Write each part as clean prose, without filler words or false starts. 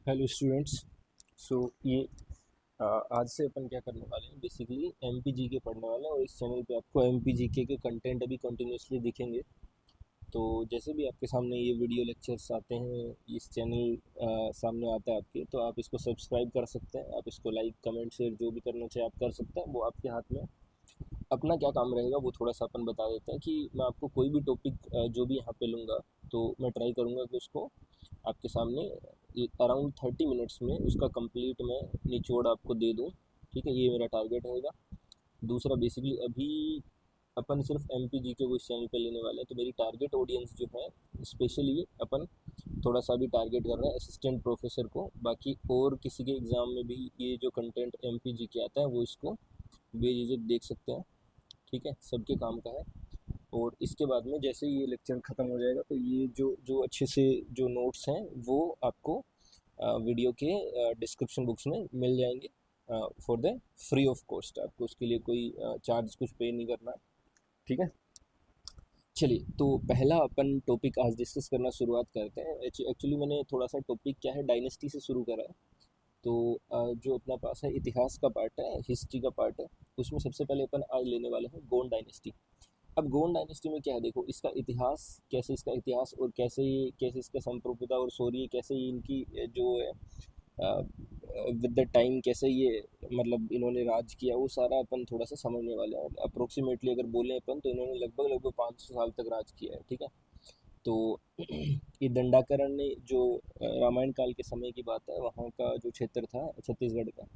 Hello students. सो ये आज से अपन क्या करने वाले हैं, बेसिकली एमपी के पढ़ने वाले हैं और इस चैनल पे आपको एमपी के कंटेंट अभी कंटिन्यूसली दिखेंगे। तो जैसे भी आपके सामने ये वीडियो लेक्चर्स आते हैं, इस चैनल सामने आता है आपके, तो आप इसको सब्सक्राइब कर सकते हैं। आप इसको लाइक कमेंट शेयर जो भी करना चाहे आप कर सकते हैं, वो आपके हाथ में। अपना क्या काम रहेगा वो थोड़ा सा अपन बता देते हैं कि मैं आपको कोई भी टॉपिक जो भी यहाँ पे लूँगा, तो मैं ट्राई करूँगा कि उसको आपके सामने अराउंड 30 मिनट्स में उसका कंप्लीट मैं निचोड़ आपको दे दूँ। ठीक है, ये मेरा टारगेट रहेगा। दूसरा, बेसिकली अभी अपन सिर्फ एम पी जी के वो इस चैनल पे लेने वाले हैं, तो मेरी टारगेट ऑडियंस जो है, स्पेशली अपन थोड़ा सा भी टारगेट कर रहे हैं असिस्टेंट प्रोफेसर को। बाकी और किसी के एग्ज़ाम में भी ये जो कंटेंट एम पी जी के आता है वो इसको बेझिझक देख सकते हैं। ठीक है, सबके काम का है। और इसके बाद में जैसे ही ये लेक्चर ख़त्म हो जाएगा, तो ये जो जो अच्छे से जो नोट्स हैं वो आपको वीडियो के डिस्क्रिप्शन बुक्स में मिल जाएंगे for the free of cost. आपको उसके लिए कोई चार्ज कुछ पे नहीं करना। ठीक है, चलिए तो पहला अपन टॉपिक आज डिस्कस करना शुरुआत करते हैं। एक्चुअली मैंने थोड़ा सा टॉपिक क्या है, डायनेस्टी से शुरू करा है। तो जो अपना पास है इतिहास का पार्ट है, हिस्ट्री का पार्ट है, उसमें सबसे पहले अपन आज लेने वाले हैं गोंड डायनेस्टी। अब गोंड डायनेस्टी में क्या है, देखो इसका इतिहास कैसे, इसका इतिहास और कैसे इसका संप्रभुता और शौर्य, कैसे ये इनकी जो है विद द टाइम कैसे ये मतलब इन्होंने राज किया, वो सारा अपन थोड़ा सा समझने वाले हैं। अप्रोक्सीमेटली अगर बोलें अपन, तो इन्होंने लगभग लगभग 500 साल तक राज किया है। ठीक है, तो ये दंडाकरण ने जो रामायण काल के समय की बात है, वहाँ का जो क्षेत्र था छत्तीसगढ़ का,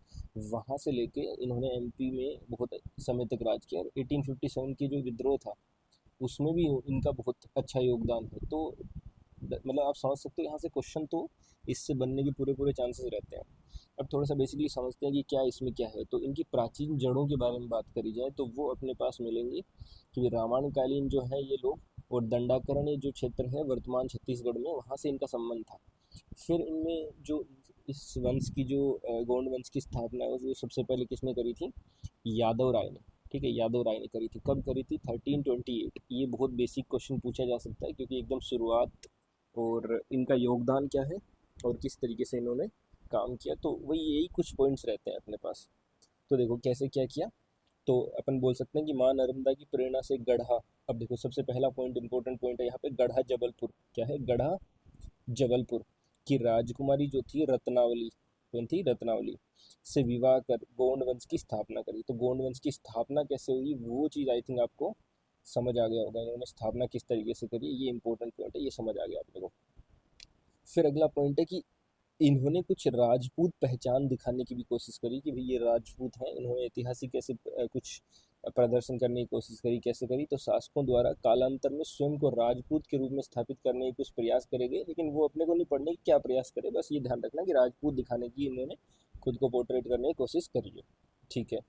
वहाँ से लेके इन्होंने एमपी में बहुत समय तक राज किया। और 1857 की जो विद्रोह था, उसमें भी इनका बहुत अच्छा योगदान है। तो मतलब आप समझ सकते हो, यहाँ से क्वेश्चन तो इससे बनने के पूरे पूरे चांसेस रहते हैं। अब थोड़ा सा बेसिकली समझते हैं कि क्या इसमें क्या है। तो इनकी प्राचीन जड़ों के बारे में बात करी जाए, तो वो अपने पास मिलेंगी कि रामायणकालीन जो है ये लोग, और दंडाकरण जो क्षेत्र है वर्तमान छत्तीसगढ़ में, वहाँ से इनका संबंध था। फिर इनमें जो इस वंश की जो गोंड वंश की स्थापना है, वो सबसे पहले किसने करी थी? यादव राय ने। ठीक है, यादव राय ने करी थी। कब करी थी? 1328। ये बहुत बेसिक क्वेश्चन पूछा जा सकता है, क्योंकि एकदम शुरुआत, और इनका योगदान क्या है और किस तरीके से इन्होंने काम किया, तो वही यही कुछ पॉइंट्स रहते हैं अपने पास। तो देखो कैसे क्या किया। तो अपन बोल सकते हैं कि माँ नर्मदा की प्रेरणा से गढ़ा। अब देखो सबसे पहला पॉइंट, इंपॉर्टेंट पॉइंट है यहाँ पे, गढ़ा जबलपुर। क्या है? गढ़ा जबलपुर की राजकुमारी जो थी रत्नावली, कौन थी? रत्नावली से विवाह कर गोंड वंश की स्थापना करी। तो गोंड वंश की स्थापना कैसे हुई, वो चीज़ आई थिंक आपको समझ आ गया होगा। इन्होंने स्थापना किस तरीके से करी, ये इंपॉर्टेंट पॉइंट है, ये समझ आ गया आप लोगों को। फिर अगला पॉइंट है कि इन्होंने कुछ राजपूत पहचान दिखाने की भी कोशिश करी कि भाई ये राजपूत हैं। इन्होंने ऐतिहासिक कैसे कुछ प्रदर्शन करने की कोशिश करी। कैसे करी? तो शासकों द्वारा कालांतर में स्वयं को राजपूत के रूप में स्थापित करने की कुछ प्रयास करेंगे, लेकिन वो अपने को नहीं पढ़ने की क्या प्रयास करे, बस ये ध्यान रखना कि राजपूत दिखाने की इन्होंने खुद को पोर्ट्रेट करने की कोशिश करी है। ठीक है,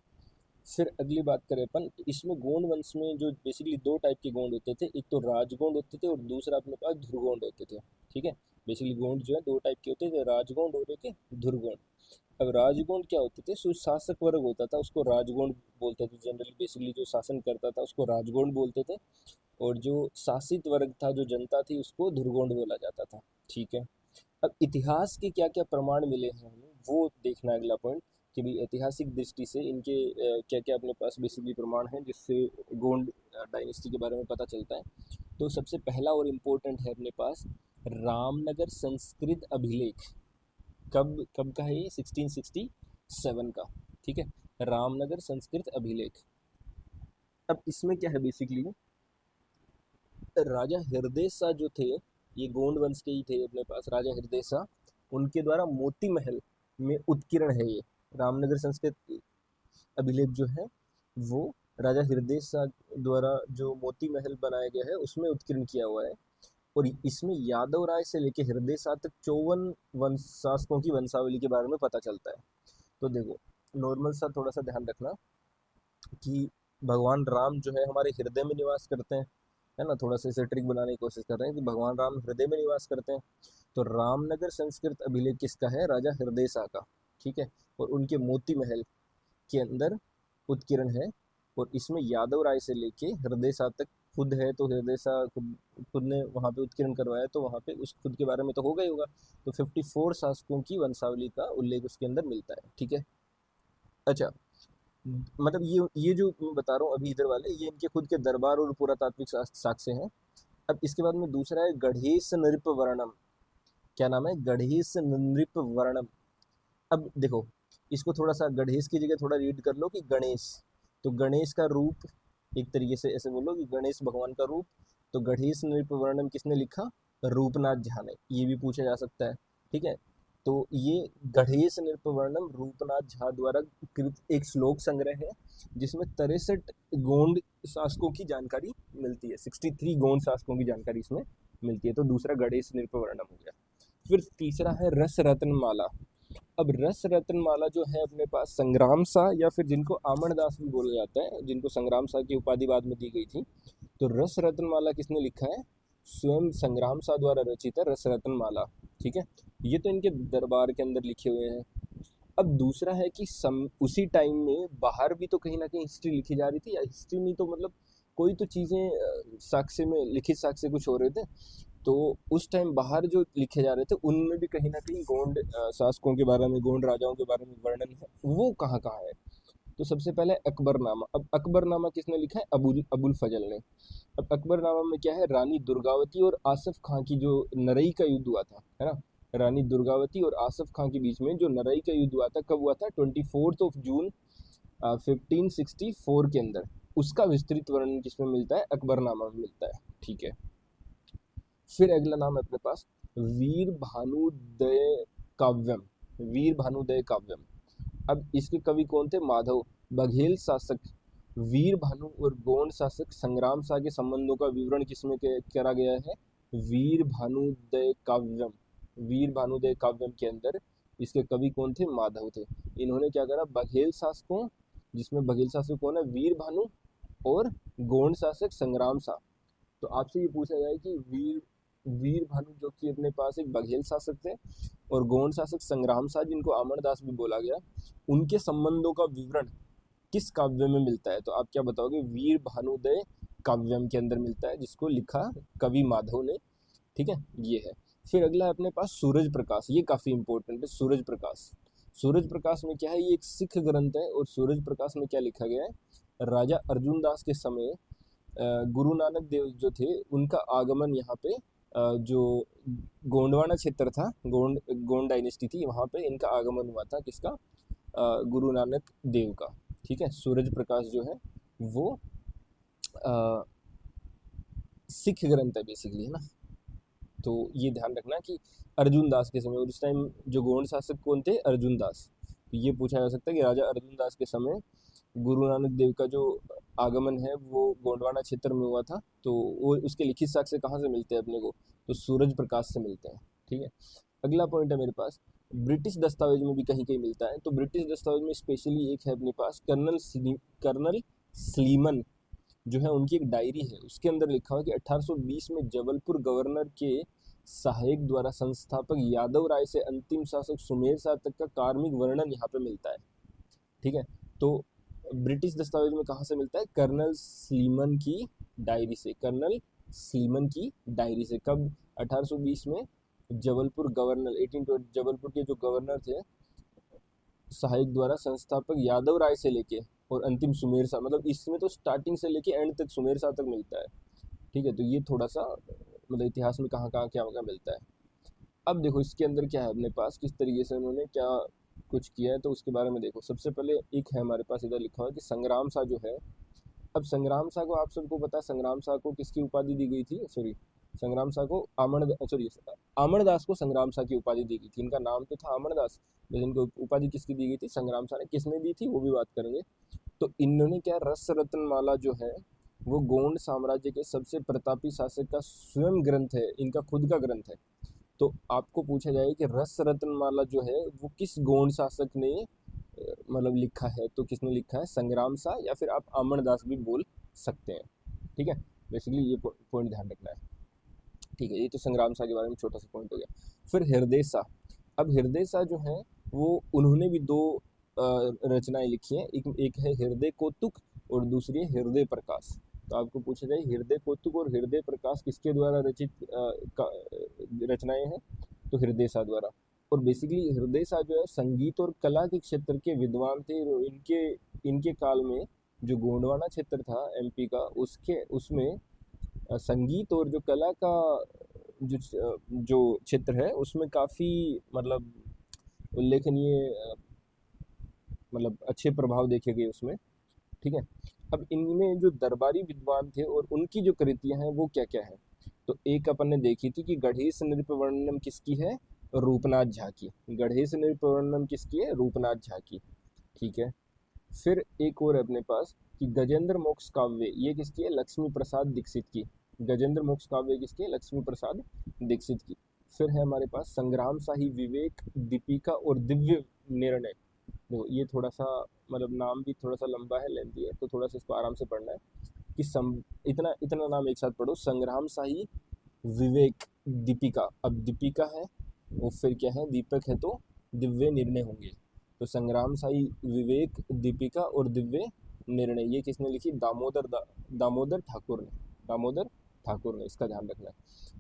फिर अगली बात करें अपन, इसमें गोंड वंश में जो बेसिकली दो टाइप के गोंड होते थे, एक तो राजगोंड होते थे और दूसरा अपने पास धुरगोंड होते थे। ठीक है, बेसिकली गोंड जो है दो टाइप के होते थे, राजगोंड और एक धुरगोंड। अब राजगोंड क्या होते थे? जो शासक वर्ग होता था उसको राजगोंड बोलते थे जनरली, बेसिकली जो शासन करता था उसको राजगोंड बोलते थे, और जो शासित वर्ग था, जो जनता थी, उसको धुरगोंड बोला जाता था। ठीक है, अब इतिहास के क्या क्या प्रमाण मिले हैं हमें, वो देखना है अगला पॉइंट, कि भाई ऐतिहासिक दृष्टि से इनके क्या क्या अपने पास बेसिकली प्रमाण हैं जिससे गोंड डायनेस्टी के बारे में पता चलता है। तो सबसे पहला और इम्पोर्टेंट है अपने पास रामनगर संस्कृत अभिलेख। कब कब का है ये? 1667 का। ठीक है, रामनगर संस्कृत अभिलेख। अब इसमें क्या है, बेसिकली राजा हृदय शाह जो थे, ये गोंड वंश के ही थे अपने पास, राजा हृदय शाह, उनके द्वारा मोती महल में उत्कीर्ण है ये रामनगर संस्कृत अभिलेख जो है, वो राजा हृदय शाह द्वारा जो मोती महल बनाया गया है उसमें उत्कीर्ण किया हुआ है। और इसमें यादव राय से लेकर हृदय शाह तक 54 वंश शासकों की वंशावली के बारे में पता चलता है। तो देखो, नॉर्मल सा थोड़ा सा ध्यान रखना कि भगवान राम जो है हमारे हृदय में निवास करते हैं, है ना? थोड़ा सा इसे ट्रिक बनाने की कोशिश कर रहे हैं कि भगवान राम हृदय में निवास करते हैं। तो रामनगर संस्कृत अभिलेख किसका है? राजा हृदय शाह का। ठीक है, और उनके मोती महल के अंदर उत्कीर्ण है, और इसमें यादव राय से लेके हृदय शाह तक खुद है तो हृदय सा खुद खुद ने वहाँ पे उत्कीर्ण करवाया, तो वहाँ पे उस खुद के बारे में तो होगा ही होगा। तो 54 शासकों की वंशावली का उल्लेख उसके अंदर मिलता है। ठीक है। अच्छा, मतलब ये जो मैं बता रहा हूँ अभी इधर वाले, ये इनके खुद के दरबार और पुरातात्विक साक्ष्य हैं। अब इसके बाद में दूसरा है गढ़ेश नृप वर्णम। क्या नाम है? गढ़ेश नृप वर्णम। अब देखो, इसको थोड़ा सा गणेश की जगह थोड़ा रीड कर लो कि गणेश, तो गणेश का रूप, एक तरीके से ऐसे बोलो कि गणेश भगवान का रूप। तो गणेश नृप वर्णन किसने लिखा? रूपनाथ झा ने। ये भी पूछा जा सकता है। ठीक है। तो ये गणेश नृप वर्णन रूपनाथ झा द्वारा कृत एक श्लोक संग्रह है, जिसमें 63 गोंड शासकों की जानकारी मिलती है। 63 गोंड शासकों की जानकारी इसमें मिलती है। तो दूसरा गणेश नृप वर्णन हो गया। फिर तीसरा है रस रत्न माला। अब रस रत्न माला जो है अपने पास संग्राम शाह, या फिर जिनको आमरदास भी बोला जाता है, जिनको संग्राम शाह की उपाधि बाद में दी गई थी। तो रस रत्न माला किसने लिखा है? स्वयं संग्राम शाह द्वारा रचित है रस रत्न माला। ठीक है। ये तो इनके दरबार के अंदर लिखे हुए हैं। अब दूसरा है कि उसी टाइम में बाहर भी तो कहीं ना कहीं हिस्ट्री लिखी जा रही थी, या हिस्ट्री नहीं तो मतलब कोई तो चीज़ें साक्ष्य में, लिखित साक्ष्य कुछ हो रहे थे। तो उस टाइम बाहर जो लिखे जा रहे थे उनमें भी कहीं ना कहीं गोंड शासकों के बारे में, गोंड राजाओं के बारे में वर्णन है। वो कहाँ कहाँ है? तो सबसे पहले अकबरनामा। अब अकबरनामा किसने लिखा है? अबुल अबुल फजल ने। अब अकबरनामा में क्या है? रानी दुर्गावती और आसफ खां की जो नरई का युद्ध हुआ था, है ना, रानी दुर्गावती और आसफ खां के बीच में जो नरई का युद्ध हुआ था, कब हुआ था? 24 जून 1564 के अंदर। उसका विस्तृत वर्णन किसमें मिलता है? अकबरनामा में मिलता है। ठीक है। फिर अगला नाम है अपने पास वीर भानुदय काव्यम। वीर भानुदय काव्यम। अब इसके कवि कौन थे? माधव। बघेल शासक वीर भानु और गोंड शासक संग्राम शाह के संबंधों का विवरण किसमें करा गया है? वीर भानुदय काव्यम। वीर भानुदय काव्यम के अंदर इसके कवि कौन थे? माधव थे। इन्होंने क्या करा? बघेल शासकों, जिसमें बघेल शासक कौन है? वीर भानु और गोंड शासक संग्राम शाह। तो आपसे ये पूछा जाए कि वीर भानु जो कि अपने पास एक बघेल शासक थे, और गोंड शासक संग्राम शाह जिनको आमरदास भी बोला गया, उनके संबंधों का विवरण किस काव्य में मिलता है? तो आप क्या बताओगे? वीर भानुदय काव्यम के अंदर मिलता है, जिसको लिखा कवि माधव ने। ठीक है, ये है। फिर अगला है अपने पास सूरज प्रकाश। ये काफी इंपॉर्टेंट है, सूरज प्रकाश। सूरज प्रकाश में क्या है? ये एक सिख ग्रंथ है, और सूरज प्रकाश में क्या लिखा गया है? राजा अर्जुन दास के समय गुरु नानक देव जो थे, उनका आगमन यहाँ पे जो गोंडवाना क्षेत्र था, गोंड डायनेस्टी थी, वहाँ पे इनका आगमन हुआ था। किसका? गुरु नानक देव का। ठीक है। सूरज प्रकाश जो है वो अ, सिख ग्रंथ है बेसिकली, है ना। तो ये ध्यान रखना कि अर्जुन दास के समय, और उस टाइम जो गोंड शासक कौन थे? अर्जुन दास। तो ये पूछा जा सकता है कि राजा अर्जुन दास के समय गुरु नानक देव का जो आगमन है वो गोंडवाना क्षेत्र में हुआ था। तो वो उसके लिखित साक्ष्य कहाँ से मिलते हैं अपने को? तो सूरज प्रकाश से मिलते हैं। ठीक है। अगला पॉइंट है मेरे पास, ब्रिटिश दस्तावेज में भी कहीं कहीं मिलता है। तो ब्रिटिश दस्तावेज में स्पेशली एक है अपने पास कर्नल स्लीमन जो है, उनकी एक डायरी है, उसके अंदर लिखा हुआ कि 1820 में जबलपुर गवर्नर के सहायक द्वारा संस्थापक यादव राय से अंतिम शासक सुमेर शाह तक का कार्मिक वर्णन यहाँ पे मिलता है। ठीक है। तो ब्रिटिश दस्तावेज में कहाँ से मिलता है? कर्नल स्लीमन की डायरी से। कर्नल स्लीमन की डायरी से। कब? 1820 में जबलपुर गवर्नर, 1820 जबलपुर के जो गवर्नर थे, सहायक द्वारा संस्थापक यादव राय से लेके और अंतिम सुमेर शाह, मतलब इसमें तो स्टार्टिंग से लेके एंड तक सुमेर शाह तक मिलता है। ठीक है। तो ये थोड़ा सा मतलब इतिहास में कहाँ कहाँ क्या क्या मिलता है। अब देखो इसके अंदर क्या है अपने पास, किस तरीके से उन्होंने क्या कुछ किया है, तो उसके बारे में देखो। सबसे पहले एक है हमारे पास इधर लिखा हुआ कि संग्राम शाह जो है, अब संग्राम शाह को आप सबको पता है, संग्राम शाह को किसकी उपाधि दी गई थी? सॉरी, संग्राम शाह को अमरदास को संग्राम शाह की उपाधि दी गई थी। इनका नाम तो था अमरदास, लेकिन इनको उपाधि किसकी दी गई थी? संग्राम शाह ने। किसने दी थी वो भी बात करेंगे। तो इन्होंने क्या, रस रत्न माला जो है वो गोंड साम्राज्य के सबसे प्रतापी शासक का स्वयं ग्रंथ है, इनका खुद का ग्रंथ है। तो आपको पूछा जाए कि रस रत्न माला जो है वो किस गोंड शासक ने मतलब लिखा है, तो किसने लिखा है? संग्राम शाह, या फिर आप अमरदास भी बोल सकते हैं। ठीक है। बेसिकली ये पॉइंट ध्यान रखना है। ठीक है। ये तो संग्राम शाह के बारे में छोटा सा पॉइंट हो गया। फिर हृदय शाह। अब हृदय शाह जो है वो, उन्होंने भी दो रचनाएं लिखी हैं। एक है हृदय कौतुक और दूसरी है हृदय प्रकाश। तो आपको पूछा जाए हृदय कौतुक और हृदय प्रकाश किसके द्वारा रचित रचनाएं हैं, तो हृदयसा द्वारा। और बेसिकली हृदयसा जो है संगीत और कला के क्षेत्र के विद्वान थे, और इनके इनके काल में जो गोंडवाना क्षेत्र था एमपी का, उसके उसमें संगीत और जो कला का जो क्षेत्र है उसमें काफ़ी मतलब उल्लेखनीय मतलब अच्छे प्रभाव देखे गए उसमें। ठीक है। अब इनमें जो दरबारी विद्वान थे और उनकी जो कृतियां हैं वो क्या क्या है, तो एक अपन ने देखी थी कि गणेश नृपवर्णनम किसकी है, रूपनाथ झा की। गणेश नृपवर्णनम किसकी है, रूपनाथ झा की। ठीक है। फिर एक और है अपने पास कि गजेंद्र मोक्ष काव्य, ये किसकी है, लक्ष्मी प्रसाद दीक्षित की। गजेंद्र मोक्ष काव्य किसकी है, लक्ष्मी प्रसाद दीक्षित की। फिर है हमारे पास संग्राम शाही विवेक दीपिका और दिव्य निर्णय। देखो ये थोड़ा सा मतलब नाम भी थोड़ा सा लंबा है, लेंथी है, तो थोड़ा सा इसको आराम से पढ़ना है कि इतना इतना नाम एक साथ पढ़ो, संग्राम शाही विवेक दीपिका। अब दीपिका है और फिर क्या है, दीपक है, तो दिव्य निर्णय होंगे। तो संग्राम शाही विवेक दीपिका और दिव्य निर्णय ये किसने लिखी, दामोदर ठाकुर ने। दामोदर ठाकुर ने, इसका ध्यान रखना है।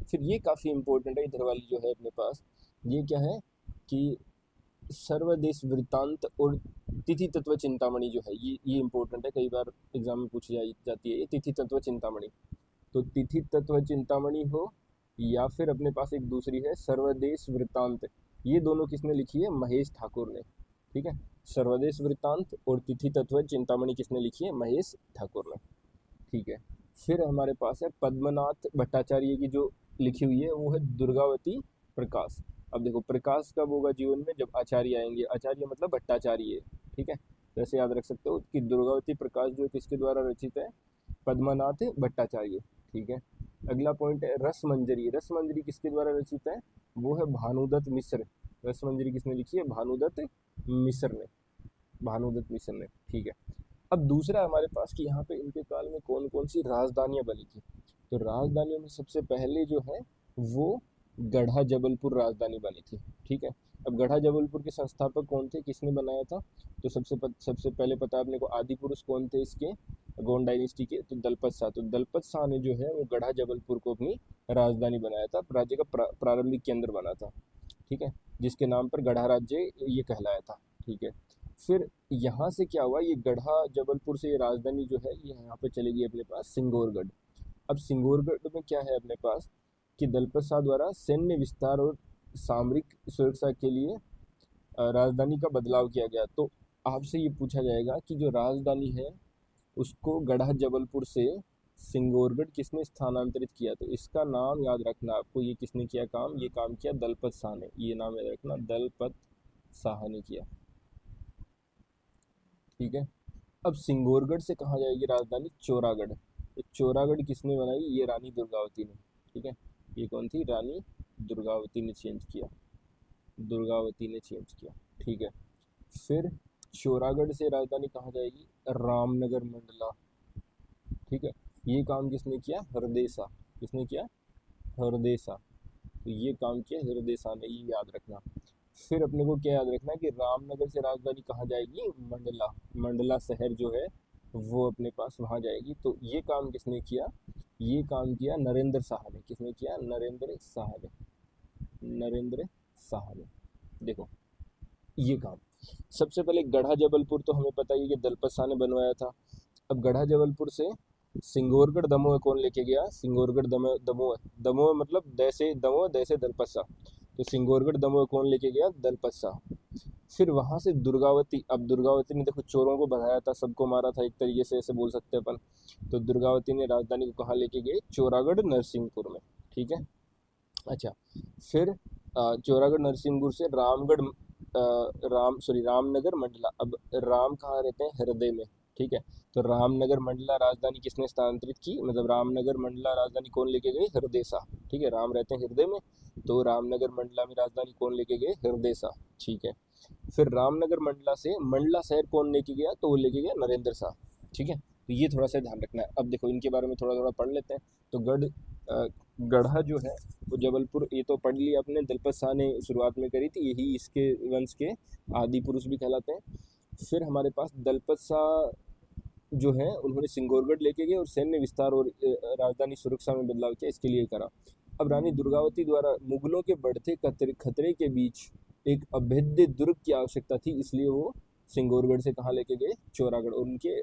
फिर ये काफ़ी इंपॉर्टेंट है, इधर वाली जो है अपने पास, ये क्या है कि सर्वदेश वृत्तांत और तिथि तत्व चिंतामणि जो है, ये इंपॉर्टेंट है, कई बार एग्जाम में पूछी जाती है ये तिथि तत्व चिंतामणि। तो तिथि तत्व चिंतामणि हो या फिर अपने पास एक दूसरी है सर्वदेश वृत्तांत, ये दोनों किसने लिखी है, महेश ठाकुर ने। ठीक है। सर्वदेश वृत्तांत और तिथि तत्व चिंतामणि किसने लिखी है, महेश ठाकुर ने। ठीक है। फिर हमारे पास है पद्मनाथ भट्टाचार्य की जो लिखी हुई है वो है दुर्गावती प्रकाश। अब देखो प्रकाश कब होगा जीवन में, जब आचार्य आएंगे, आचार्य मतलब भट्टाचार्य। ठीक है। तो ऐसे याद रख सकते हो कि दुर्गावती प्रकाश जो किसके द्वारा रचित है, पद्मनाथ भट्टाचार्य। ठीक है। अगला पॉइंट है रस मंजरी। रस मंजरी किसके द्वारा रचित है, वो है भानुदत्त मिश्र। रस मंजरी किसने लिखी है, भानुदत्त मिश्र ने। भानुदत्त मिश्र ने। ठीक है। अब दूसरा हमारे पास कि यहाँ पे इनके काल में कौन कौन सी राजधानियाँ बनी थी, तो राजधानियों में सबसे पहले जो है वो गढ़ा जबलपुर राजधानी बनी थी। ठीक है। अब गढ़ा जबलपुर के संस्थापक कौन थे, किसने बनाया था, तो सबसे पहले पता अपने को आदि पुरुष कौन थे इसके, गोंड डायनेस्टी के, तो दलपत शाह। तो दलपत शाह ने जो है वो गढ़ा जबलपुर को अपनी राजधानी बनाया था, राज्य का प्रारंभिक केंद्र बना था। ठीक है। जिसके नाम पर गढ़ा राज्य ये कहलाया था। ठीक है। फिर यहाँ से क्या हुआ, ये गढ़ा जबलपुर से ये राजधानी जो है ये यहाँ पे चलेगी अपने पास सिंगोरगढ़। अब सिंगोरगढ़ में क्या है अपने पास कि दलपत शाह द्वारा सैन्य विस्तार और सामरिक सुरक्षा के लिए राजधानी का बदलाव किया गया। तो आपसे ये पूछा जाएगा कि जो राजधानी है उसको गढ़ा जबलपुर से सिंगोरगढ़ किसने स्थानांतरित किया, तो इसका नाम याद रखना आपको, ये किसने किया काम, ये काम किया दलपत शाह ने। ये नाम याद रखना, दलपत शाह ने किया। ठीक है। अब सिंगोरगढ़ से कहाँ जाएगी राजधानी, चौरागढ़। तो चौरागढ़ किसने बनाई, ये रानी दुर्गावती ने। ठीक है। ये कौन थी, रानी दुर्गावती ने चेंज किया, दुर्गावती ने चेंज किया। ठीक है। फिर चौरागढ़ से राजधानी कहाँ जाएगी, रामनगर मंडला। ठीक है। ये काम किसने किया, हरदेसा। किसने किया, हरदेसा। तो ये काम किया हरदेसा ने, ये याद रखना। फिर अपने को क्या याद रखना है कि रामनगर से राजधानी कहाँ जाएगी, मंडला। मंडला शहर जो है वो अपने पास वहाँ जाएगी। तो ये काम किसने किया, ये काम किया नरेंद्र शाह ने। किसने किया, नरेंद्र शाह ने। नरेंद्र शाह ने। देखो ये काम सबसे पहले गढ़ा जबलपुर तो हमें पता ही है कि दलपत शाह ने बनवाया था। अब गढ़ा जबलपुर से सिंगोरगढ़ दमोह कौन लेके गया, सिंगोरगढ़ दमोह दमोह दमोह मतलब दैसे दमोह, दैसे दलपत शाह। तो सिंगोरगढ़ दमोह कौन लेके गया, दलपत शाह। फिर वहां से दुर्गावती। अब दुर्गावती ने देखो चोरों को भगाया था, सबको मारा था, एक तरीके से ऐसे बोल सकते हैं अपन। तो दुर्गावती ने राजधानी को कहाँ लेके गए, चौरागढ़ नरसिंहपुर में। ठीक है। अच्छा। फिर चौरागढ़ नरसिंहपुर से रामनगर मंडला। अब राम कहाँ रहते हैं, हृदय में। ठीक है। तो रामनगर मंडला राजधानी किसने स्थानांतरित की, मतलब रामनगर मंडला राजधानी कौन लेके गए, हृदयसा। ठीक है। राम रहते हैं हृदय में, तो रामनगर मंडला में राजधानी कौन लेके गए, हृदयसा। ठीक है। फिर रामनगर मंडला से मंडला शहर कौन लेके गया, तो वो लेके गया नरेंद्र शाह। ठीक है। तो ये थोड़ा सा ध्यान रखना है। अब देखो इनके बारे में थोड़ा थोड़ा पढ़ लेते हैं। तो गढ़ा जो है वो जबलपुर, ये तो पढ़ लिया अपने, दलपत शाह ने शुरुआत में करी थी, यही इसके वंश के आदि पुरुष भी कहलाते हैं। फिर हमारे पास दलपत शाह जो है उन्होंने सिंगोरगढ़ लेके गए और सैन्य विस्तार और राजधानी सुरक्षा में बदलाव किया, इसके लिए करा। अब रानी दुर्गावती द्वारा मुगलों के बढ़ते खतरे के बीच एक अभेद्य दुर्ग की आवश्यकता थी, इसलिए वो सिंगोरगढ़ से कहाँ लेके गए, चौरागढ़। और उनके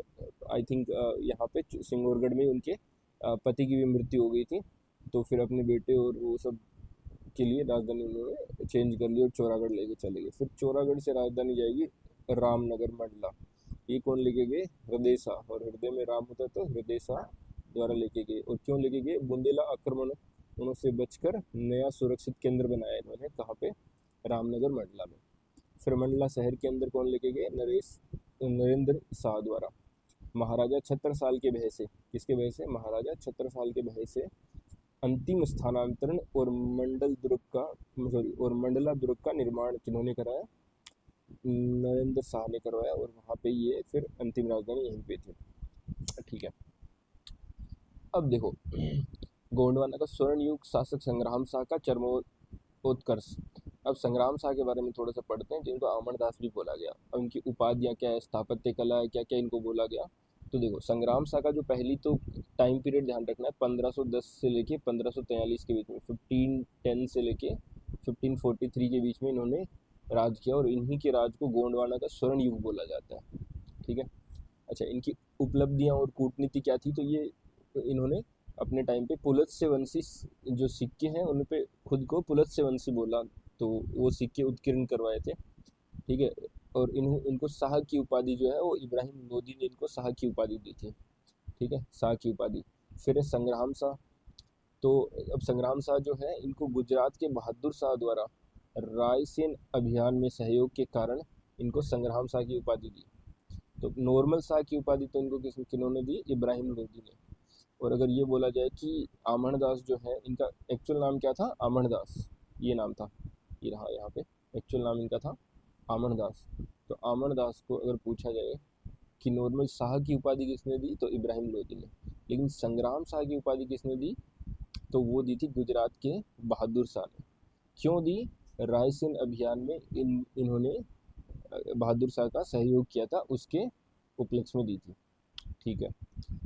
आई थिंक यहाँ पे सिंगोरगढ़ में उनके पति की भी मृत्यु हो गई थी, तो फिर अपने बेटे और वो सब के लिए राजधानी उन्होंने चेंज कर ली और चौरागढ़ लेके चले गए। फिर चौरागढ़ से राजधानी जाएगी रामनगर मंडला। ये कौन लेके गए, हृदयसा, और हृदय में राम होता तो हृदयसा द्वारा लेके गए। और क्यों लेके गए, बुंदेला आक्रमण उनसे बचकर नया सुरक्षित केंद्र बनाया इन्होंने, कहाँ पे, रामनगर मंडला में। फिर मंडला शहर के अंदर कौन लेके गए, नरेंद्र शाह द्वारा। महाराजा छत्रसाल के भय से, किसके भय से, महाराजा छत्रसाल के भय से अंतिम स्थानांतरण और मंडला दुर्ग का निर्माण किन्होंने कराया, नरेंद्र शाह ने करवाया। और वहाँ पे ये फिर अंतिम राजधानी यहीं पे थी। ठीक है, अब देखो गोंडवाना का स्वर्ण युग, शासक संग्राम शाह का चरमोत्कर्ष। अब संग्राम शाह के बारे में थोड़ा सा पढ़ते हैं, जिनको अमरदास भी बोला गया। अब इनकी उपाधियाँ क्या है, स्थापत्य कला है, क्या क्या इनको बोला गया। तो देखो संग्राम शाह का जो पहली तो टाइम पीरियड ध्यान रखना है, 1510 से लेके 1543 के बीच में, 1510 से लेके 1543 के बीच में इन्होंने राज किया, और इन्हीं के राज को गोंडवाना का स्वर्ण युग बोला जाता है। ठीक है, अच्छा इनकी उपलब्धियाँ और कूटनीति क्या थी, तो ये इन्होंने अपने टाइम पे पुलत्स्य वंशी जो सिक्के हैं उन पे खुद को पुलत्स्य वंशी बोला, तो वो सिक्के उत्कीर्ण करवाए थे। ठीक है, और इनको शाह की उपाधि जो है वो इब्राहिम लोदी ने इनको शाह की उपाधि दी थी। ठीक है, शाह की उपाधि। फिर है संग्राम शाह। तो अब संग्राम शाह जो है इनको गुजरात के बहादुर शाह द्वारा रायसेन अभियान में सहयोग के कारण इनको संग्राम शाह की उपाधि दी। तो नॉर्मल शाह की उपाधि तो इनको किन्होंने दी, इब्राहिम लोदी ने। और अगर ये बोला जाए कि आमणदास जो है, इनका एक्चुअल नाम क्या था, आमणदास, ये नाम था, ये रहा यहाँ पे, एक्चुअल नाम इनका था आमणदास। तो आमणदास को अगर पूछा जाए कि नॉर्मल शाह की उपाधि किसने दी, तो इब्राहिम लोदी ने। लेकिन संग्राम शाह की उपाधि किसने दी, तो वो दी थी गुजरात के बहादुर शाह ने। क्यों दी, रायसेन अभियान में इन्होंने बहादुर शाह का सहयोग किया था, उसके उपलक्ष्य में दी थी। ठीक है,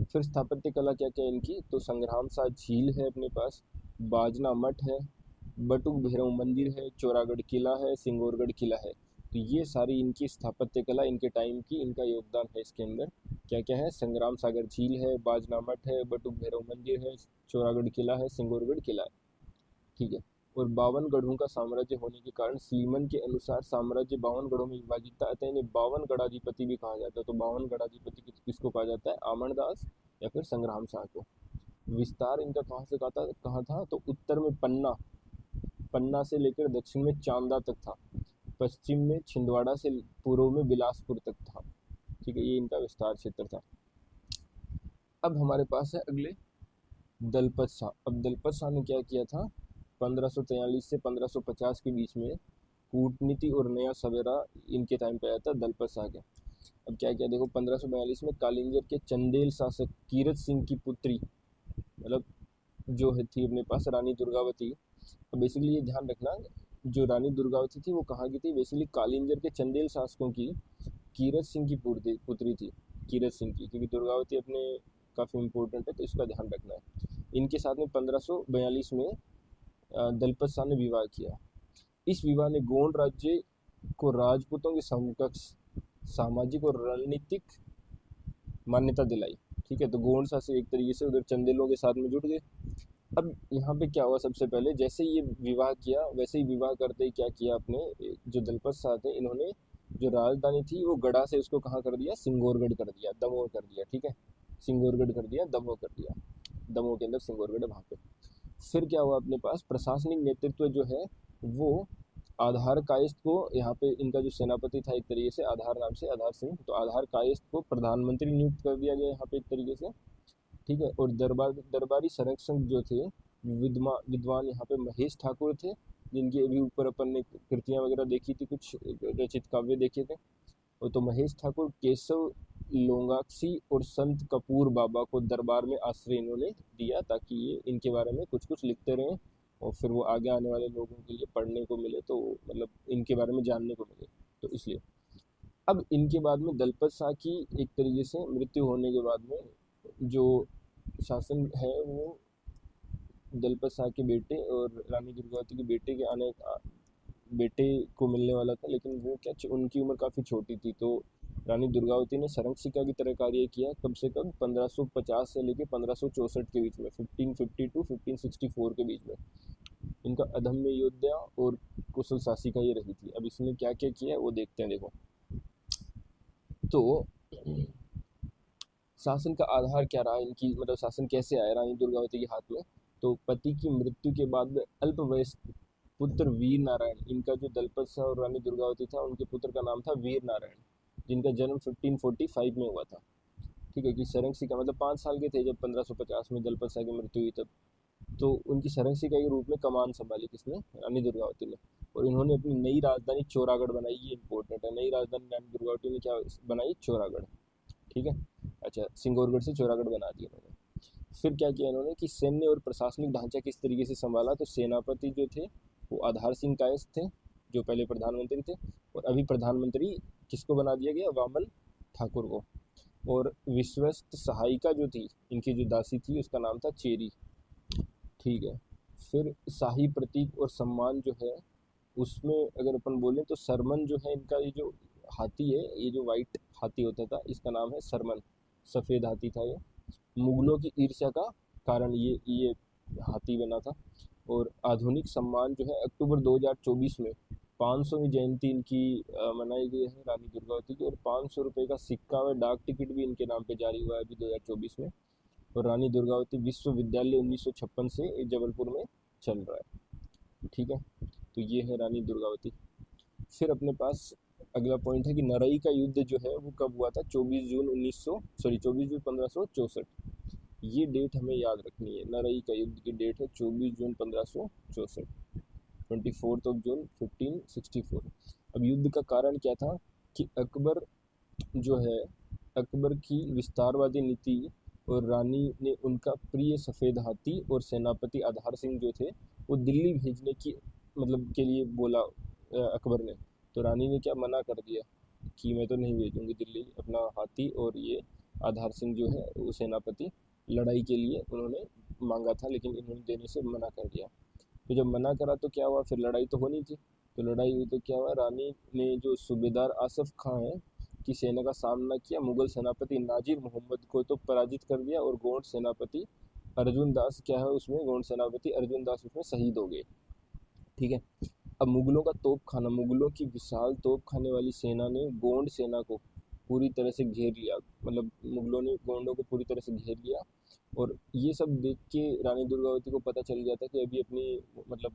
फिर स्थापत्य कला क्या क्या इनकी, तो संग्राम शाह झील है अपने पास, बाजना मठ है, बटुक भैरव मंदिर है, चौरागढ़ किला है, सिंगोरगढ़ किला है। तो ये सारी इनकी स्थापत्य कला इनके टाइम की, इनका योगदान है इसके अंदर। क्या क्या है, संग्राम सागर झील है, बाजना मठ है, बटुक भैरव मंदिर है, चौरागढ़ किला है, सिंगोरगढ़ किला है। ठीक है, और 52 गढ़ों का साम्राज्य होने के कारण सीमन के अनुसार साम्राज्य 52 गढ़ों में विभाजित था, अतः इन्हें 52 गढ़ाधिपति भी कहा जाता है। तो 52 गढ़ाधिपति किसको कहा जाता है, आमणदास या फिर संग्राम शाह को। विस्तार इनका कहाँ से कहाँ था, तो उत्तर में पन्ना, पन्ना से लेकर दक्षिण में चांदा तक था, पश्चिम में छिंदवाड़ा से पूर्व में बिलासपुर तक था। ठीक है, ये इनका विस्तार क्षेत्र था। अब हमारे पास है अगले दलपत शाह। अब दलपत शाह ने क्या किया था, 1543 से 1550 के बीच में कूटनीति और नया सवेरा इनके टाइम पे आया था दलपत शाह के। अब क्या क्या देखो, 1542 में कालिंगर के चंदेल शासक कीरत सिंह की पुत्री, मतलब जो है थी अपने पास रानी दुर्गावती। तो बेसिकली ये ध्यान रखना, जो रानी दुर्गावती थी वो कहाँ की थी, बेसिकली कालिंगर के चंदेल शासकों की कीरत सिंह की पुत्री थी, कीरत सिंह की, क्योंकि दुर्गावती अपने काफ़ी इम्पोर्टेंट है, तो इसका ध्यान रखना है। इनके साथ में 1542 में दलपत शाह ने विवाह किया। इस विवाह ने गोंड राज्य को राजपूतों के समकक्ष सामाजिक और रणनीतिक मान्यता दिलाई। ठीक है, तो गोंड शाह से एक तरीके से उधर चंदेलों के साथ में जुड़ गए। अब यहाँ पे क्या हुआ, सबसे पहले जैसे ये विवाह किया, वैसे ही विवाह करते ही क्या किया, अपने जो दलपत शाह थे इन्होंने जो राजधानी थी वो गढ़ा से उसको कहाँ कर दिया, सिंगोरगढ़ कर दिया, दमोह कर दिया। ठीक है, सिंगोरगढ़ कर दिया, दमोह कर दिया, दमोह के अंदर सिंगोरगढ़ है वहाँ पे। फिर क्या हुआ, अपने पास प्रशासनिक नेतृत्व जो है वो आधार कायस्थ को, यहाँ पे इनका जो सेनापति था एक तरीके से आधार नाम से, आधार सिंह, तो आधार कायस्थ को प्रधानमंत्री नियुक्त कर दिया गया यहाँ पे एक तरीके से। ठीक है, और दरबारी संरक्षक जो थे विद्वान यहाँ पे महेश ठाकुर थे, जिनकी अभी ऊपर अपन ने कृतियाँ वगैरह देखी थी, कुछ रचित काव्य देखे थे। और तो महेश ठाकुर केशव लोंगाक्षी और संत कपूर बाबा को दरबार में आश्रय इन्होंने दिया, ताकि ये इनके बारे में कुछ कुछ लिखते रहें और फिर वो आगे आने वाले लोगों के लिए पढ़ने को मिले, तो मतलब इनके बारे में जानने को मिले, तो इसलिए। अब इनके बाद में दलपत शाह की एक तरीके से मृत्यु होने के बाद में जो शासन है वो दलपत शाह के बेटे और रानी दुर्गावती के बेटे के बेटे को मिलने वाला था, लेकिन वो क्या उनकी उम्र काफ़ी छोटी थी। तो रानी दुर्गावती ने सरंक्षिका की तरह कार्य किया कम से कम 1550 से लेकर 1564 के बीच में, 1552 1564 के बीच में। इनका अदम्य योद्धा और कुशल शासिका ये रही थी। अब इसने क्या क्या किया वो देखते हैं। देखो तो शासन का आधार क्या रहा इनकी, मतलब शासन कैसे आया रानी दुर्गावती के हाथ में। तो पति की मृत्यु के बाद में अल्पवयस्क पुत्र वीर नारायण, इनका जो दलपत शाह और रानी दुर्गावती था उनके पुत्र का नाम था वीर नारायण, जिनका जन्म 1545 में हुआ था। ठीक है, कि सरंक्षिका मतलब 5 साल के थे जब 1550 में दलपत शाह की मृत्यु हुई तब। तो उनकी सरंक्षिका के रूप में कमान संभाली किसने, रानी दुर्गावती ने। और इन्होंने अपनी नई राजधानी चौरागढ़ बनाई, ये इंपॉर्टेंट है। नई राजधानी रानी दुर्गावती ने क्या बनाई, चौरागढ़। ठीक है, अच्छा, सिंगौरगढ़ से चौरागढ़ बना दिया इन्होंने। फिर क्या किया इन्होंने कि सैन्य और प्रशासनिक ढांचा किस तरीके से संभाला। तो सेनापति जो थे वो आधार सिंह कायस्थ थे, जो पहले प्रधानमंत्री थे, और अभी प्रधानमंत्री किसको बना दिया गया, वामन ठाकुर को। और विश्वस्त सहायिका जो थी इनकी, जो दासी थी, उसका नाम था चेरी। ठीक है, फिर शाही प्रतीक और सम्मान जो है उसमें अगर अपन बोलें तो सरमन जो है इनका, ये जो हाथी है, ये जो वाइट हाथी होता था इसका नाम है सरमन, सफ़ेद हाथी था ये। मुगलों की ईर्ष्या का कारण ये हाथी बना था। और आधुनिक सम्मान जो है अक्टूबर 2024 में 500वीं जयंती इनकी मनाई गई है रानी दुर्गावती की। और 500 रुपये का सिक्का व डाक टिकट भी इनके नाम पे जारी हुआ है अभी 2024 में। और रानी दुर्गावती विश्वविद्यालय 1956 से जबलपुर में चल रहा है। ठीक है, तो ये है रानी दुर्गावती। फिर अपने पास अगला पॉइंट है कि नरई का युद्ध जो है वो कब हुआ था, 24 जून 1564। ये डेट हमें याद रखनी है। नरई का युद्ध की डेट है 24 जून 1564, 24 जून 1564। अब युद्ध का कारण क्या था कि अकबर जो है, अकबर की विस्तारवादी नीति और रानी ने उनका प्रिय सफ़ेद हाथी और सेनापति आधार सिंह जो थे वो दिल्ली भेजने की मतलब के लिए बोला अकबर ने। तो रानी ने क्या मना कर दिया कि मैं तो नहीं भेजूंगी दिल्ली अपना हाथी और ये आधार सिंह जो है वो सेनापति। लड़ाई के लिए उन्होंने मांगा था लेकिन इन्होंने देने से मना कर दिया। तो जब मना करा तो क्या हुआ, फिर लड़ाई तो होनी थी। तो लड़ाई हुई तो क्या हुआ, रानी ने जो सूबेदार आसफ खां है की सेना का सामना किया, मुगल सेनापति नाजिर मोहम्मद को तो पराजित कर दिया। और गौंड सेनापति अर्जुन दास क्या है उसमें, गौंड सेनापति अर्जुन दास उसमें शहीद हो गए। ठीक है, अब मुगलों का तोप खाना, मुगलों की विशाल तोप खाने वाली सेना ने गोंड सेना को पूरी तरह से घेर लिया। मतलब मुगलों ने गोंडों को पूरी तरह से घेर लिया। और ये सब देख के रानी दुर्गावती को पता चल गया था कि अभी अपनी मतलब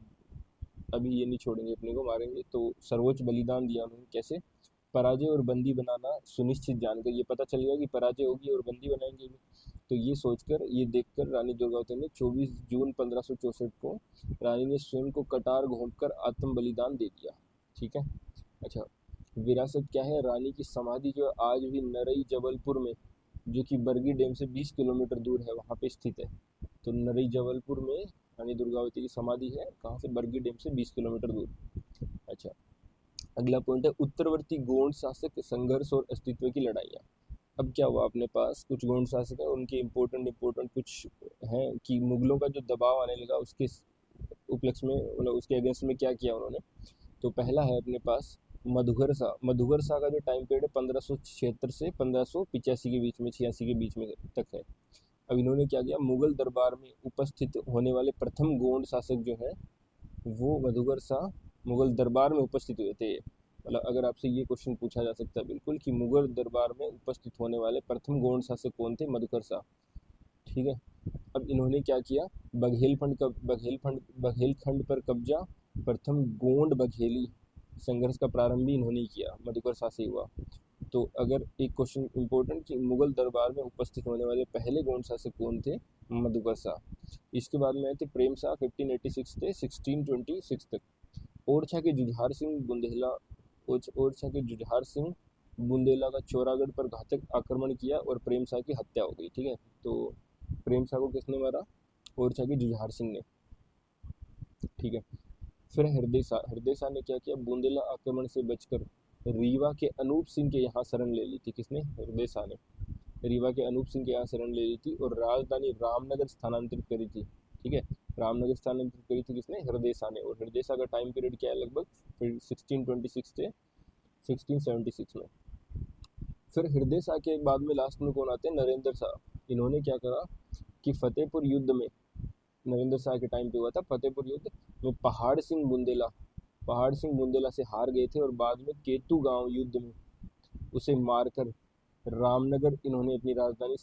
अभी ये नहीं छोड़ेंगे, अपने को मारेंगे। तो सर्वोच्च बलिदान दिया उन्होंने। कैसे, पराजय और बंदी बनाना सुनिश्चित जानकर, ये पता चल गया कि पराजय होगी और बंदी बनाएंगे भी। तो ये सोचकर, ये देखकर रानी दुर्गावती ने 24 जून 1564 को रानी ने स्वयं को कटार घोंपकर आत्म बलिदान दे दिया। ठीक है, अच्छा, विरासत क्या है, रानी की समाधि जो आज भी नरई जबलपुर में, जो कि बरगी डैम से 20 किलोमीटर दूर है, वहाँ पे स्थित है। तो नरई जबलपुर में रानी दुर्गावती की समाधि है, कहाँ से, बरगी डैम से 20 किलोमीटर दूर। अच्छा, अगला पॉइंट है उत्तरवर्ती गोंड शासक संघर्ष और अस्तित्व की लड़ाइयाँ। अब क्या हुआ, अपने पास कुछ गोंड शासक है, उनके इम्पोर्टेंट कुछ हैं कि मुगलों का जो दबाव आने लगा उसके उपलक्ष्य में, मतलब उसके अगेंस्ट में क्या किया उन्होंने। तो पहला है अपने पास मधुगर शाह। मधुगर शाह का जो टाइम पीरियड है 1576 से 1585 के बीच में, 86 के बीच में तक है। अब इन्होंने क्या किया, मुगल दरबार में उपस्थित होने वाले प्रथम गोंड शासक जो है वो मधुकर शाह मुगल दरबार में उपस्थित हुए थे। मतलब अगर आपसे ये क्वेश्चन पूछा जा सकता है बिल्कुल कि मुगल दरबार में उपस्थित होने वाले प्रथम गोंड शासक कौन थे, मधुकर शाह। ठीक है, अब इन्होंने क्या किया, बघेलखंड पर कब्जा, प्रथम गोंड बघेली संघर्ष का प्रारंभ भी इन्होंने ही किया, मधुकर शाह से हुआ। तो अगर एक क्वेश्चन इंपॉर्टेंट कि मुगल दरबार में उपस्थित होने वाले पहले गोंड शासक कौन थे, मधुकर शाह। इसके बाद में आए थे प्रेम शाह, 1586 से 1626 तक। ओरछा के जुझार सिंह बुंदेला, ओरछा के जुझार सिंह बुंदेला का चौरागढ़ पर घातक आक्रमण किया और प्रेम शाह की हत्या हो गई। ठीक है, तो प्रेम शाह को किसने मारा, ओरछा के जुझार सिंह ने। ठीक है, फिर हृदय शाह ने क्या किया, बुंदेला आक्रमण से बचकर रीवा के अनूप सिंह के यहाँ शरण ले ली थी। किसने? हृदय शाह ने। रीवा के अनूप सिंह के यहाँ शरण ले ली थी और राजधानी रामनगर स्थानांतरित करी थी। ठीक है, रामनगर स्थानांतरित करी थी किसने? हृदय शाह ने। और हृदय शाह का टाइम पीरियड क्या है? लगभग फिर 1626 से 1676 में। फिर हृदय शाह के बाद में लास्ट में कौन आते हैं? नरेंद्र शाह। इन्होंने क्या करा कि फतेहपुर युद्ध में, नरेंद्र शाह के टाइम पे हुआ था फतेहपुर युद्ध में, पहाड़ सिंह बुंदेला से हार गए थे और बाद में केतु गांव युद्ध में उसे मारकर रामनगर इन्होंने अपनी राजधानी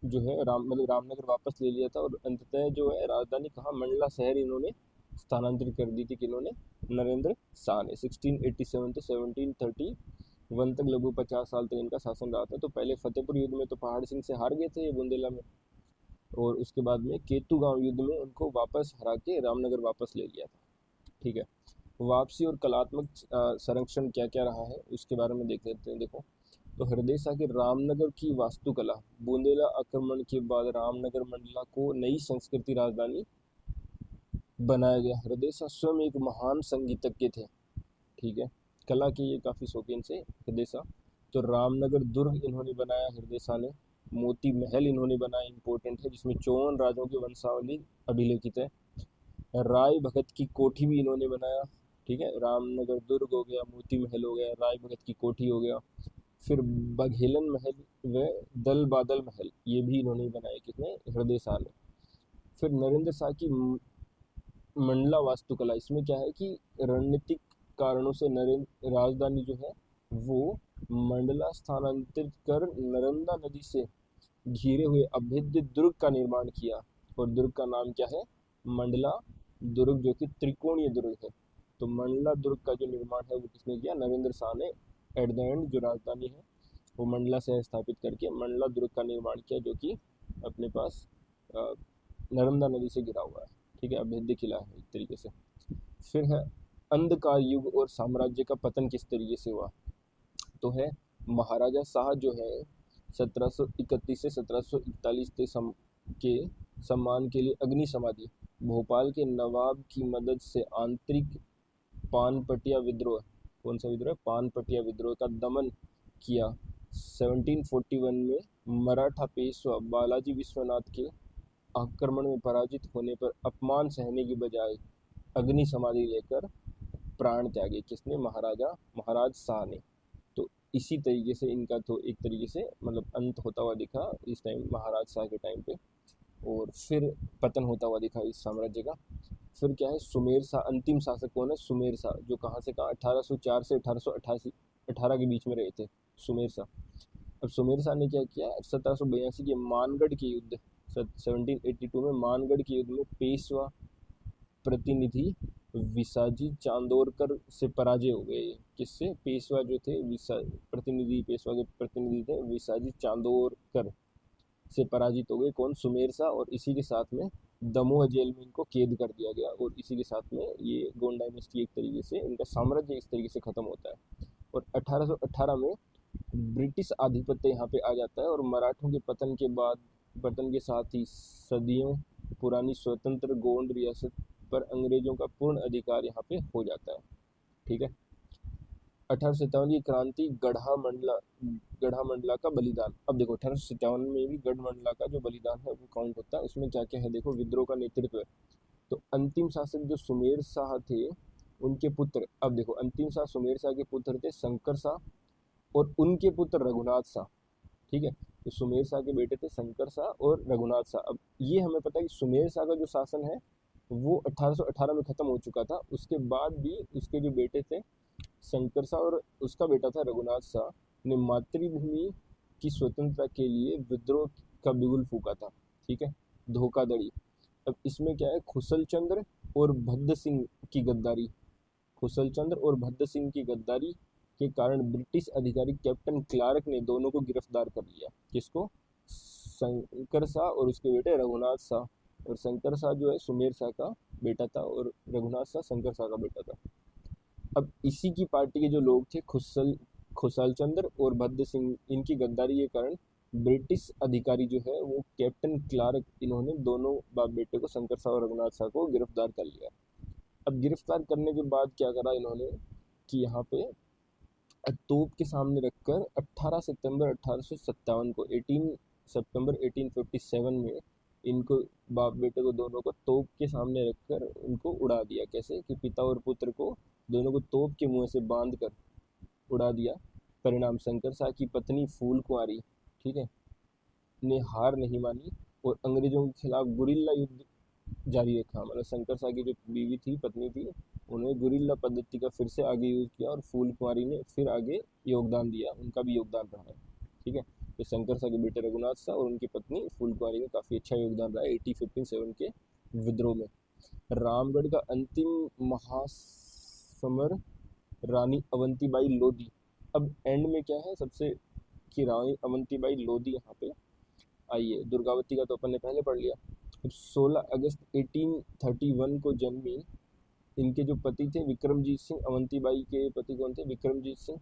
जो है रामनगर वापस ले लिया था। और अंततः जो है राजधानी कहाँ? मंडला शहर इन्होंने स्थानांतरित कर दी थी। किन्होंने? नरेंद्र शाह ने। 1687 से 1731 तक लगभग 50 साल तक इनका शासन रहा था। तो पहले फतेहपुर युद्ध में तो पहाड़ सिंह से हार गए थे ये बुंदेला में, और उसके बाद में केतु गांव युद्ध में उनको वापस हरा के रामनगर वापस ले लिया था। ठीक है, वापसी और कलात्मक संरक्षण क्या क्या रहा है उसके बारे में देख लेते हैं। देखो, तो हृदय शाह के रामनगर की वास्तुकला, बुंदेला आक्रमण के बाद रामनगर मंडला को नई संस्कृति राजधानी बनाया गया। हृदय शाह स्वयं एक महान संगीतज्ञ थे। ठीक है, कला के ये काफ़ी शौकीन से हृदय शाह। तो रामनगर दुर्ग इन्होंने बनाया हृदय शाह ने। मोती महल इन्होंने बनाया, इंपॉर्टेंट है, जिसमें 54 राजाओं की वंशावली अभिलेखित है। राय भगत की कोठी भी इन्होंने बनाया। ठीक है, रामनगर दुर्ग हो गया, मोती महल हो गया, राय भगत की कोठी हो गया। फिर बघेलन महल व दल बादल महल ये भी इन्होंने बनाए। किसने? हृदय शाह ने। फिर नरेंद्र शाह की मंडला वास्तुकला, इसमें क्या है कि रणनीतिक कारणों से नरेंद्र राजधानी जो है वो मंडला स्थानांतरित कर नर्मदा नदी से घिरे हुए अभेद्य दुर्ग का निर्माण किया। और दुर्ग का नाम क्या है? मंडला दुर्ग, जो कि त्रिकोणीय दुर्ग है। तो मंडला दुर्ग का जो निर्माण है वो किसने किया? नरेंद्र शाह ने। एट द एंड जो राजधानी है वो मंडला शहर स्थापित करके मंडला दुर्ग का निर्माण किया, जो कि अपने पास नर्मदा नदी से घिरा हुआ है। ठीक है, अभेद्य किला है एक तरीके से। फिर है अंधकार युग और साम्राज्य का पतन किस तरीके से हुआ। तो है महाराजा शाह जो है 1731 से 1741 के सम्मान के लिए अग्नि समाधि, भोपाल के नवाब की मदद से आंतरिक पानपटिया विद्रोह, कौन सा विद्रोह? पानपटिया विद्रोह का दमन किया। 1741 में मराठा पेशवा बालाजी विश्वनाथ के आक्रमण में पराजित होने पर अपमान सहने की बजाय अग्नि समाधि लेकर प्राण त्यागे। किसने? महाराज शाह ने। तो इसी तरीके से इनका तो एक तरीके से अंत होता हुआ दिखा इस टाइम महाराज शाह के टाइम पे, और फिर पतन होता हुआ दिखा इस साम्राज्य का। फिर क्या है? सुमेर शाह अंतिम शासक कौन है? सुमेर शाह, जो कहाँ से कहाँ 1804 से 1818 के बीच में रहे थे सुमेर शाह। अब सुमेर शाह ने क्या किया? 1782 के मानगढ़ के युद्ध, 1782 में मानगढ़ के युद्ध में पेशवा प्रतिनिधि विसाजी चांदोरकर से पराजय हो गए। किससे? पेशवा जो थे पेशवा के प्रतिनिधि थे विसाजी चांदोरकर से पराजित हो गए। कौन? सुमेर शाह। और इसी के साथ में दमोह जेल में इनको कैद कर दिया गया, और इसी के साथ में ये गोंड डायनेस्टी एक तरीके से इनका साम्राज्य इस तरीके से खत्म होता है। और 1818 में ब्रिटिश आधिपत्य यहाँ पे आ जाता है, और मराठों के पतन के साथ ही सदियों पुरानी स्वतंत्र गोंड रियासत पर अंग्रेजों का पूर्ण अधिकार यहाँ पे हो जाता है। ठीक है, 1857 की क्रांति, गढ़ा मंडला का बलिदान। अब देखो 1857 में भी गढ़ मंडला का जो बलिदान है वो काउंट होता है। उसमें क्या क्या है देखो, विद्रोह का नेतृत्व है। तो अंतिम शासक जो सुमेर शाह थे उनके पुत्र, अब देखो अंतिम शाह सुमेर शाह के पुत्र थे शंकर शाह और उनके पुत्र रघुनाथ शाह। ठीक है, तो सुमेर शाह के बेटे थे शंकर शाह और रघुनाथ शाह। अब ये हमें पता है कि सुमेर शाह का जो शासन है वो 1818 में ख़त्म हो चुका था। उसके बाद भी उसके जो बेटे थे शंकर शाह और उसका बेटा था रघुनाथ शाह ने मातृभूमि की स्वतंत्रता के लिए विद्रोह का बिगुल फूका था। ठीक है, धोखाधड़ी। अब इसमें क्या है, खुसल चंद्र और भद्द सिंह की गद्दारी, खुसल चंद्र और भद्द सिंह की गद्दारी के कारण ब्रिटिश अधिकारी कैप्टन क्लार्क ने दोनों को गिरफ्तार कर लिया। किसको? शंकर शाह और उसके बेटे रघुनाथ शाह। और शंकर शाह जो है सुमेर शाह का बेटा था और रघुनाथ शाह शंकर शाह का बेटा था। अब इसी की पार्टी के जो लोग थे खुशाल चंद्र और भद्द सिंह, इनकी गद्दारी के कारण ब्रिटिश अधिकारी जो है वो कैप्टन क्लार्क, इन्होंने दोनों बाप बेटे को शंकर शाह और रघुनाथ शाह को गिरफ्तार कर लिया। अब गिरफ्तार करने के बाद क्या करा इन्होंने कि यहाँ पे तोप के सामने रखकर 18 सितंबर 1857 को 18 सितंबर 1857 में इनको बाप बेटे को दोनों को तोप के सामने रखकर उनको उड़ा दिया। कैसे कि पिता और पुत्र को दोनों को तोप के मुंह से बांध कर उड़ा दिया। परिणाम शंकर शाह की पत्नी फूल कुंवारी, ठीक है, ने हार नहीं मानी और अंग्रेजों के खिलाफ गुरिल्ला युद्ध जारी रखा। मतलब शंकर शाह की जो बीवी थी, पत्नी थी, उन्होंने गुरिल्ला पद्धति का फिर से आगे यूज किया और फूल कुंवारी ने फिर आगे योगदान दिया, उनका भी योगदान रहा है। ठीक है, तो शंकर शाह के बेटे रघुनाथ शाह और उनकी पत्नी फूल कुंवारी का काफ़ी अच्छा योगदान रहा है 1857 के विद्रोह में। रामगढ़ का अंतिम महासमर रानी अवंतीबाई लोधी। अब एंड में क्या है सबसे, कि रानी अवंतीबाई लोधी यहाँ पे आई है। दुर्गावती का तो अपन ने पहले पढ़ लिया। अब 16 अगस्त 1831 को जन्मी इनके जो पति थे विक्रमजीत सिंह, अवंतीबाई के पति कौन थे, विक्रमजीत सिंह,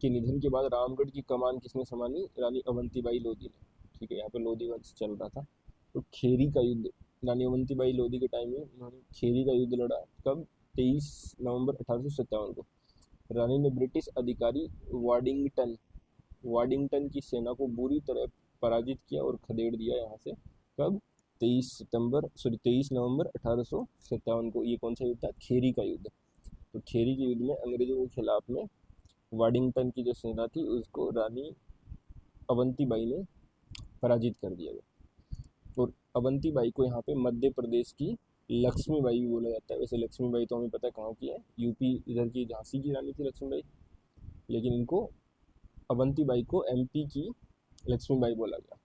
के निधन के बाद रामगढ़ की कमान किसने संभाली, रानी अवंतीबाई लोधी ने। ठीक है, यहाँ पे लोधी वंश चल रहा था। तो खेरी का युद्ध, रानी अवंतीबाई लोधी के टाइम में उन्होंने खेरी का युद्ध लड़ा। कब, 23 नवंबर 1857 को। रानी ने ब्रिटिश अधिकारी वाडिंगटन की सेना को बुरी तरह पराजित किया और खदेड़ दिया यहाँ से। कब, 23 नवंबर 1857 को। ये कौन सा युद्ध था, खेरी का युद्ध। तो खेरी के युद्ध में अंग्रेजों के खिलाफ में वाडिंगटन की जो सेना थी उसको रानी अवंतीबाई ने पराजित कर दिया गया। और अवंतीबाई को यहाँ पे मध्य प्रदेश की लक्ष्मीबाई भी बोला जाता है। वैसे लक्ष्मीबाई तो हमें पता है कहाँ की है, यूपी इधर की झांसी की रानी थी लक्ष्मीबाई, लेकिन इनको अवंतीबाई को एमपी की लक्ष्मीबाई बोला गया।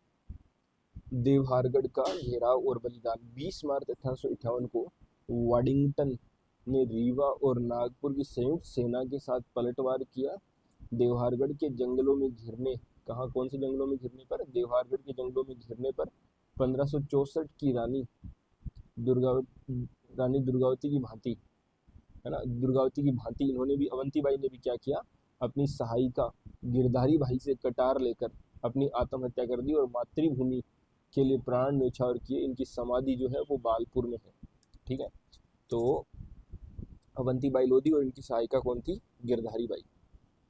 देवहारगढ़ का घेराव और बलिदान। 20 मार्च 1858 को वाडिंगटन ने रीवा और नागपुर की संयुक्त सेना के साथ पलटवार किया। देवहारगढ़ के जंगलों में घिरने, कहाँ, कौन से जंगलों में घिरने पर, देवहारगढ़ के जंगलों में घिरने पर 1564 की रानी दुर्गावती की भांति, है ना, दुर्गावती की भांति इन्होंने भी, अवंतीबाई ने भी क्या किया, अपनी सहायिका गिरधारी भाई से कटार लेकर अपनी आत्महत्या कर दी और मातृभूमि के लिए प्राण न्यौछावर किए। इनकी समाधि जो है वो बालपुर में है। ठीक है, तो अवंतीबाई लोधी और इनकी सहायिका कौन थी, गिरधारी बाई।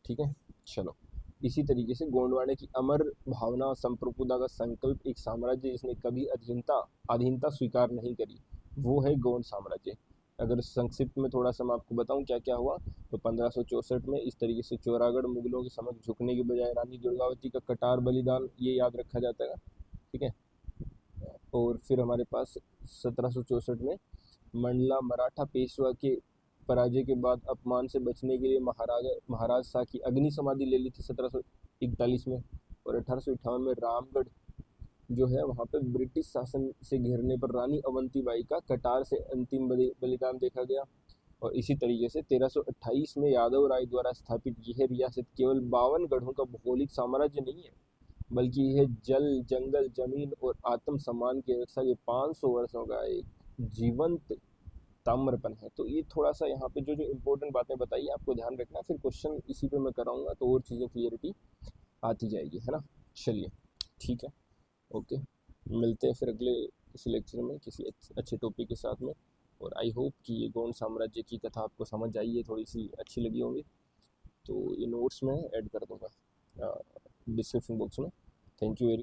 ठीक है, चलो। इसी तरीके से गोंडवाने की अमर भावना संप्रभुता का संकल्प, एक साम्राज्य जिसने कभी अधीनता स्वीकार नहीं करी, वो है गोंड साम्राज्य। अगर संक्षिप्त में थोड़ा सा मैं आपको बताऊं क्या क्या हुआ, तो 1564 में इस तरीके से चौरागढ़ मुगलों के समक्ष झुकने के बजाय रानी दुर्गावती का कटार बलिदान, ये याद रखा जाता है। ठीक है, और फिर हमारे पास 1764 में मंडला मराठा पेशवा के पराजय के बाद अपमान से बचने के लिए महाराज शाह की अग्नि समाधि ले ली थी 1741 में। और 1858 में रामगढ़ जो है वहाँ पे ब्रिटिश शासन से घिरने पर रानी अवंतीबाई का कटार से अंतिम बलिदान देखा गया। और इसी तरीके से 1328 में यादव राय द्वारा स्थापित यह रियासत केवल 52 गढ़ों का भौगोलिक साम्राज्य नहीं है, बल्कि यह जल, जंगल, जमीन और आत्म सम्मान की रक्षा के 500 वर्षों का एक जीवंत ताम्रपन है। तो ये थोड़ा सा यहाँ पे जो जो इम्पोर्टेंट बातें बताई आपको ध्यान रखना, फिर क्वेश्चन इसी पे मैं कराऊंगा तो और चीज़ें क्लियरिटी आती जाएगी, है ना। चलिए, ठीक है, ओके, मिलते हैं फिर अगले किसी लेक्चर में किसी अच्छे टॉपिक के साथ में। और आई होप कि ये गोंड साम्राज्य की कथा आपको समझ आई है, थोड़ी सी अच्छी लगी होगी। तो ये नोट्स में ऐड कर दूँगा डिस्क्रिप्शन बॉक्स में। Thank you very